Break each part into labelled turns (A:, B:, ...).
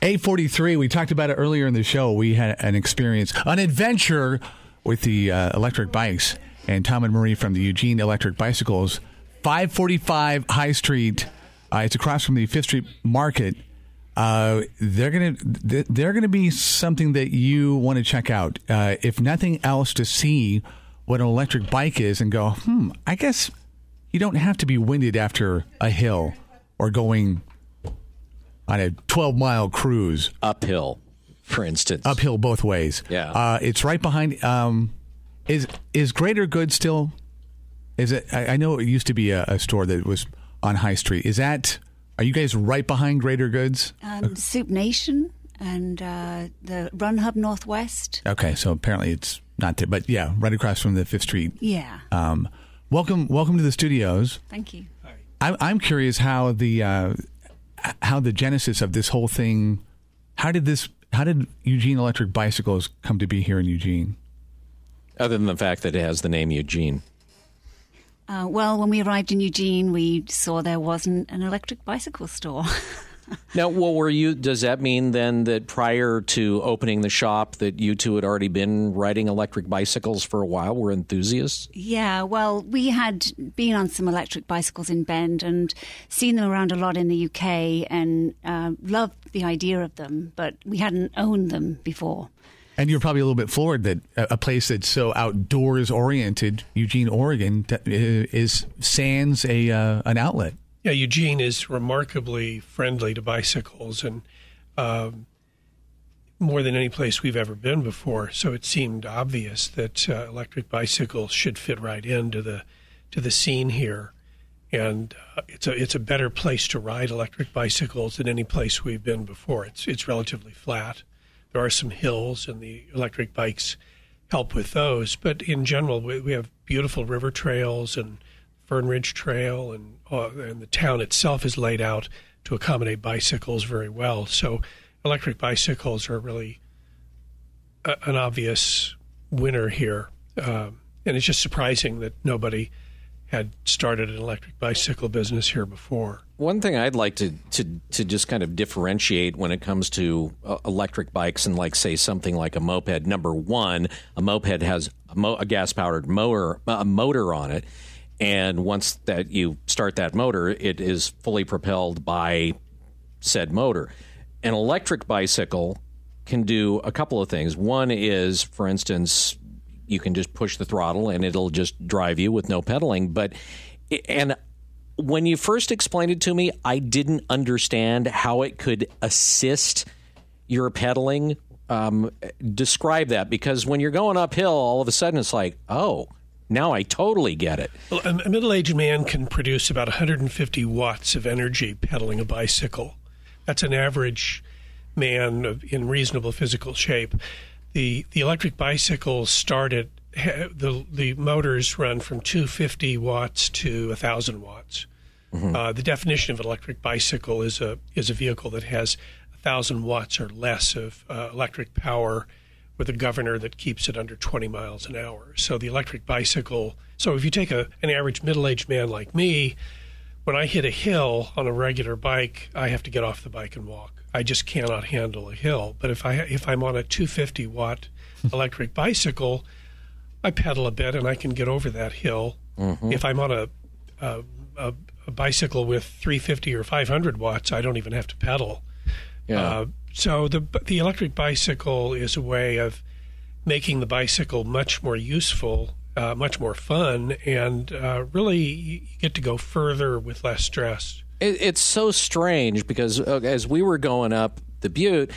A: 8:43. We talked about it earlier in the show. We had an adventure with the electric bikes. And Tom and Marie from the Eugene Electric Bicycles, 545 High Street. It's across from the Fifth Street Market. They're gonna be something that you want to check out. If nothing else, to see what an electric bike is and go, I guess you don't have to be winded after a hill or going on a 12-mile cruise.
B: Uphill, for instance.
A: Uphill both ways.
B: Yeah.
A: It's right behind. Is Greater Good still? Is it? I know it used to be a store that was on High Street. Are you guys right behind Greater Goods?
C: Soup Nation and the Run Hub Northwest.
A: Okay, so apparently it's not there, but yeah, right across from the Fifth Street.
C: Yeah.
A: Welcome to the studios.
C: Thank you.
A: I'm curious how the genesis of this whole thing. How did Eugene Electric Bicycles come to be here in Eugene?
B: Other than the fact that it has the name Eugene.
C: Well, when we arrived in Eugene, we saw there wasn't an electric bicycle store.
B: Now, does that mean then that prior to opening the shop that you two had already been riding electric bicycles for a while, were enthusiasts?
C: Yeah, well, we had been on some electric bicycles in Bend and seen them around a lot in the UK and loved the idea of them, but we hadn't owned them before.
A: And you're probably a little bit floored that a place that's so outdoors oriented, Eugene, Oregon, is sans an outlet.
D: Yeah, Eugene is remarkably friendly to bicycles, and more than any place we've ever been before. So it seemed obvious that electric bicycles should fit right into the scene here, and it's a better place to ride electric bicycles than any place we've been before. It's relatively flat. There are some hills, and the electric bikes help with those. But in general, we have beautiful river trails and Fern Ridge Trail, and the town itself is laid out to accommodate bicycles very well. So electric bicycles are really an obvious winner here. And it's just surprising that nobody had started an electric bicycle business here before.
B: One thing I'd like to just kind of differentiate when it comes to electric bikes and, like, say, something like a moped. Number one, a moped has a gas-powered motor on it. And once that you start that motor, it is fully propelled by said motor. An electric bicycle can do a couple of things. One is, for instance, you can just push the throttle and it'll just drive you with no pedaling. And when you first explained it to me, I didn't understand how it could assist your pedaling. Describe that, because when you're going uphill, all of a sudden it's like, oh, now I totally get it.
D: Well, a middle-aged man can produce about 150 watts of energy pedaling a bicycle. That's an average man in reasonable physical shape. The electric bicycles started, the motors run from 250 watts to 1,000 watts. Mm-hmm. The definition of an electric bicycle is a vehicle that has 1,000 watts or less of electric power, with a governor that keeps it under 20 miles an hour. So the electric bicycle, so if you take an average middle-aged man like me, when I hit a hill on a regular bike, I have to get off the bike and walk. I just cannot handle a hill. But if I'm on a 250-watt electric bicycle, I pedal a bit and I can get over that hill. Mm-hmm. If I'm on a bicycle with 350 or 500 watts, I don't even have to pedal.
B: Yeah.
D: So the electric bicycle is a way of making the bicycle much more useful, much more fun, and really you get to go further with less stress.
B: It's so strange because as we were going up the butte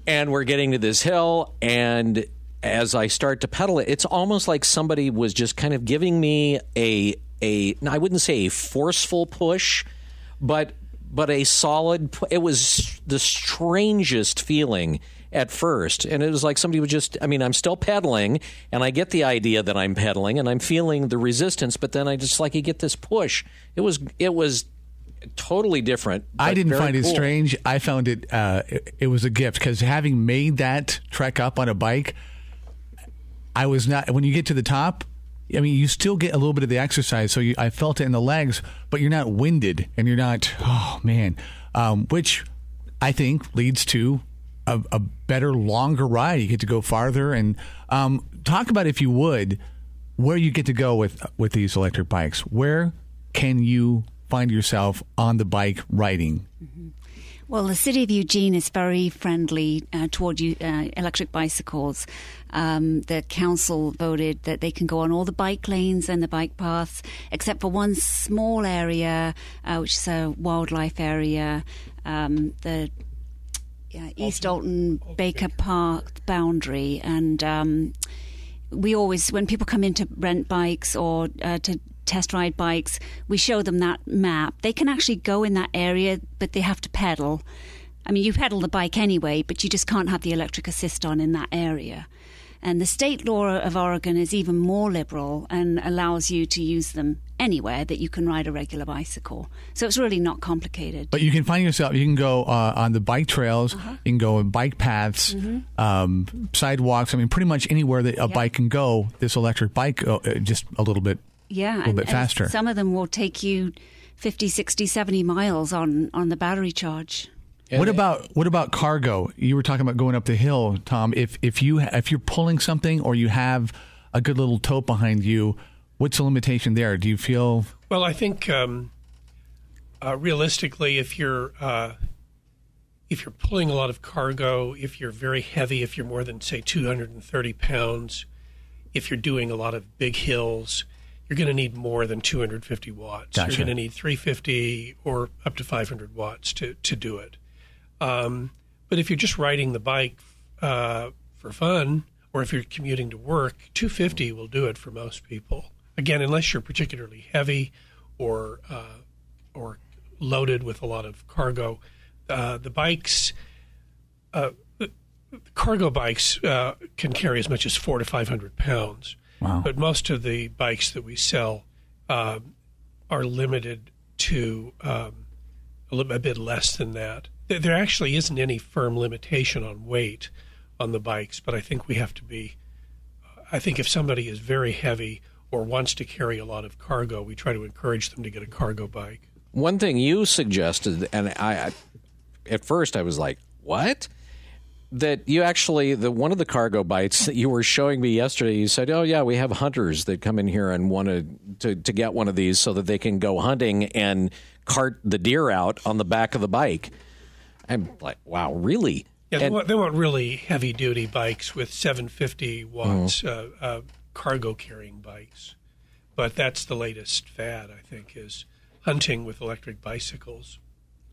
B: and we're getting to this hill, and as I start to pedal it, it's almost like somebody was just kind of giving me I wouldn't say a forceful push, but a solid, it was the strangest feeling at first. And it was like somebody was just, I'm still pedaling, and I get the idea that I'm pedaling, and I'm feeling the resistance, but then I just you get this push. It was totally different.
A: I didn't find it strange. I found it was a gift, because having made that trek up on a bike, I was not, when you get to the top, you still get a little bit of the exercise, so I felt it in the legs, but you're not winded, and you're not, oh, man, which I think leads to a better, longer ride. You get to go farther. And talk about, if you would, where you get to go with these electric bikes. Where can you find yourself on the bike riding?
C: Mm-hmm. Well, the city of Eugene is very friendly toward electric bicycles. The council voted that they can go on all the bike lanes and the bike paths, except for one small area, which is a wildlife area, the East Alton Baker Park boundary. And we always, when people come in to rent bikes or to test ride bikes, we show them that map. They can actually go in that area, but they have to pedal. I mean, you pedal the bike anyway, but you just can't have the electric assist on in that area. And the state law of Oregon is even more liberal and allows you to use them anywhere that you can ride a regular bicycle. So it's really not complicated.
A: But you can find yourself, you can go on the bike trails, you can go on bike paths, sidewalks. I mean, pretty much anywhere that a bike can go, this electric bike, just a little bit faster.
C: And some of them will take you 50, 60, 70 miles on the battery charge.
A: What about cargo? You were talking about going up the hill, Tom. If you're pulling something or you have a good little tote behind you, what's the limitation there? Do you feel?
D: Well, I think realistically, if you're pulling a lot of cargo, if you're very heavy, if you're more than say 230 pounds, if you're doing a lot of big hills, you're going to need more than 250 watts.
A: Gotcha.
D: You're going to need 350 or up to 500 watts to do it. But if you're just riding the bike for fun, or if you're commuting to work, 250 will do it for most people. Again, unless you're particularly heavy or loaded with a lot of cargo, the bikes, cargo bikes can carry as much as 400 to 500 pounds.
A: Wow.
D: But most of the bikes that we sell are limited to a bit less than that. There actually isn't any firm limitation on weight on the bikes, but I think we have to be. I think if somebody is very heavy or wants to carry a lot of cargo, we try to encourage them to get a cargo bike.
B: One thing you suggested, and I at first I was like, what? That you actually, one of the cargo bikes that you were showing me yesterday, you said, oh, yeah, we have hunters that come in here and want to get one of these so that they can go hunting and cart the deer out on the back of the bike. I'm like, wow, really?
D: Yeah, they want really heavy-duty bikes with 750 watts cargo-carrying bikes. But that's the latest fad, I think, is hunting with electric bicycles.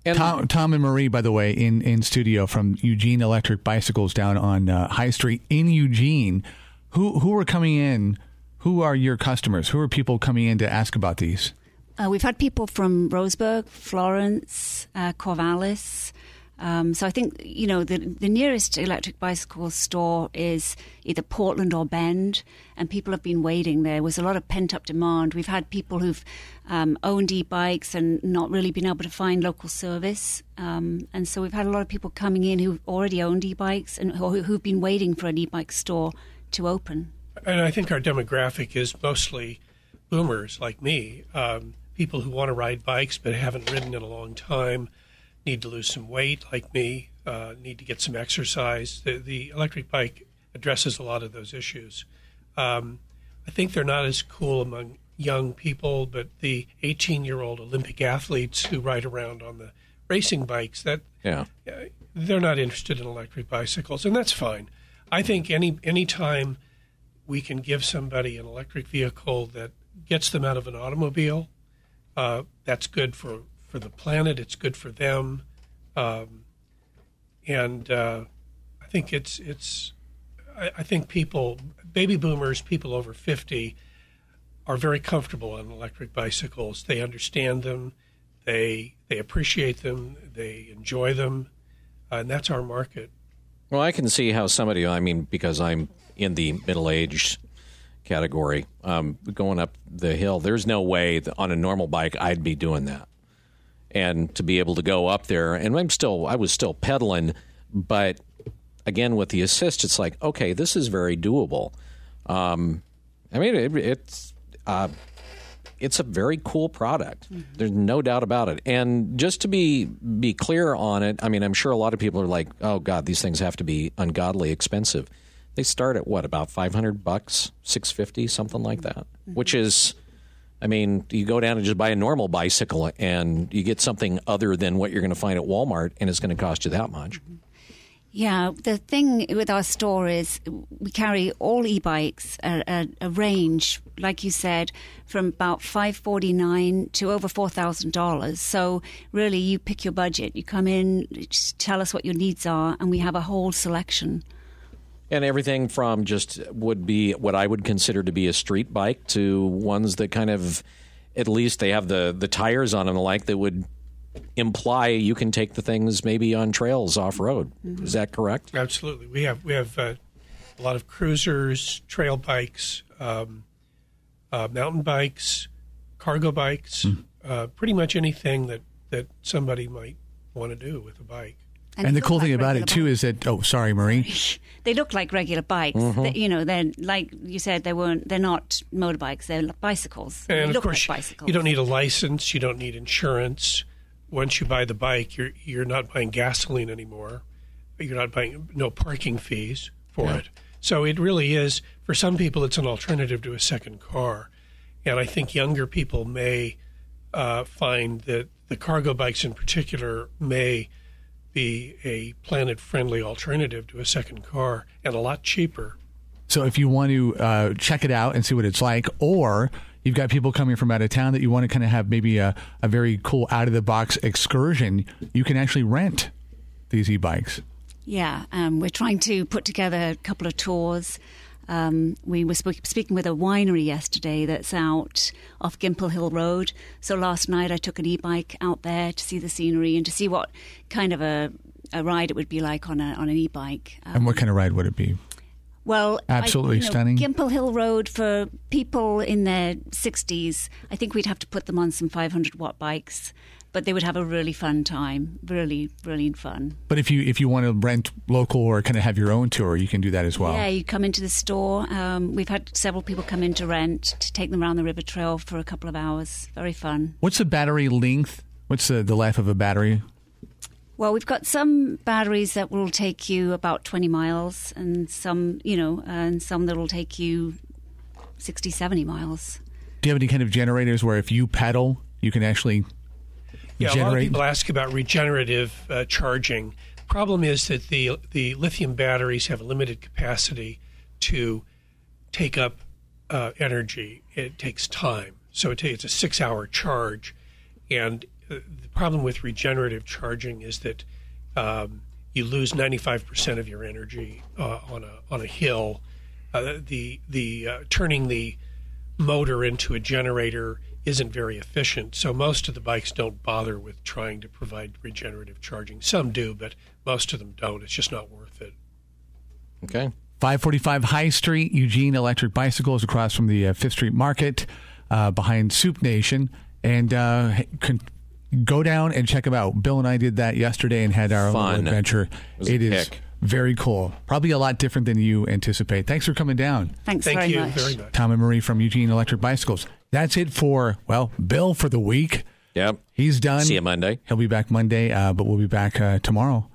A: And Tom and Marie, by the way, in studio from Eugene Electric Bicycles down on High Street in Eugene. Who are coming in? Who are your customers? Who are people coming in to ask about these?
C: We've had people from Roseburg, Florence, Corvallis. So I think, the nearest electric bicycle store is either Portland or Bend, and people have been waiting. There was a lot of pent-up demand. We've had people who've owned e-bikes and not really been able to find local service. And so we've had a lot of people coming in who've already owned e-bikes and who've been waiting for an e-bike store to open.
D: And I think our demographic is mostly boomers like me, people who want to ride bikes but haven't ridden in a long time, need to lose some weight like me, need to get some exercise. The electric bike addresses a lot of those issues. I think they're not as cool among young people, but the 18-year-old Olympic athletes who ride around on the racing bikes, they're not interested in electric bicycles, and that's fine. I think any time we can give somebody an electric vehicle that gets them out of an automobile, that's good for the planet, it's good for them, and I think I think people, baby boomers, people over 50, are very comfortable on electric bicycles. They understand them, they appreciate them, they enjoy them, and that's our market.
B: Well, I can see how somebody, because I'm in the middle-aged category, going up the hill, there's no way that on a normal bike I'd be doing that. And to be able to go up there, and I was still pedaling, but again, with the assist, it's like, okay, this is very doable. it's a very cool product. There's no doubt about it. And just to be clear on it, I mean, I'm sure a lot of people are like, oh, God, these things have to be ungodly expensive. They start at what, about $500, $650, something like that, which is, I mean, you go down and just buy a normal bicycle and you get something other than what you're going to find at Walmart, and it's going to cost you that much.
C: Yeah, the thing with our store is we carry all e-bikes, a range, like you said, from about $549 to over $4,000. So really, you pick your budget. You come in, just tell us what your needs are, and we have a whole selection.
B: And everything from just would be what I would consider to be a street bike to ones that kind of, at least they have the tires on them, like that would imply you can take the things maybe on trails off road. Is that correct?
D: Absolutely. We have a lot of cruisers, trail bikes, mountain bikes, cargo bikes, pretty much anything that somebody might want to do with a bike.
A: And the cool thing about it, too, is that, oh, sorry, Marie.
C: They look like regular bikes. They, they're, like you said, they're not motorbikes. They're bicycles.
D: And,
C: they
D: of
C: look
D: course,
C: like bicycles.
D: You don't need a license. You don't need insurance. Once you buy the bike, you're not buying gasoline anymore. You're not buying no parking fees for it. So it really is, for some people, it's an alternative to a second car. And I think younger people may find that the cargo bikes in particular may be a planet-friendly alternative to a second car and a lot cheaper.
A: So if you want to check it out and see what it's like, or you've got people coming from out of town that you want to kind of have maybe a very cool out-of-the-box excursion, you can actually rent these e-bikes.
C: Yeah, we're trying to put together a couple of tours. We were speaking with a winery yesterday that's out off Gimple Hill Road. So last night I took an e-bike out there to see the scenery and to see what kind of a ride it would be like on an e-bike.
A: And what kind of ride would it be?
C: Well,
A: absolutely stunning.
C: Gimple Hill Road, for people in their 60s, I think we'd have to put them on some 500-watt bikes. But they would have a really fun time, really, really fun.
A: But if you want to rent local or kind of have your own tour, you can do that as well.
C: Yeah, you come into the store. We've had several people come in to rent, to take them around the river trail for a couple of hours. Very fun.
A: What's the battery length? What's the life of a battery?
C: Well, we've got some batteries that will take you about 20 miles and some that will take you 60, 70 miles. Do
A: you have any kind of generators where if you pedal, you can actually...
D: Yeah, a lot of people ask about regenerative charging. Problem is that the lithium batteries have a limited capacity to take up energy. It takes time. So it's a 6-hour charge. And the problem with regenerative charging is that you lose 95% of your energy on a hill. Turning the motor into a generator isn't very efficient, so most of the bikes don't bother with trying to provide regenerative charging. Some do, but most of them don't. It's just not worth it.
B: Okay.
A: 545 High Street, Eugene Electric Bicycles, across from the 5th Street Market, behind Soup Nation. And go down and check them out. Bill and I did that yesterday and had our little adventure. It is very cool. Probably a lot different than you anticipate. Thanks for coming down.
C: Thank you
D: very much.
A: Tom and Marie from Eugene Electric Bicycles. That's it for, Bill for the week.
B: Yep.
A: He's done.
B: See you Monday.
A: He'll be back Monday, but we'll be back tomorrow.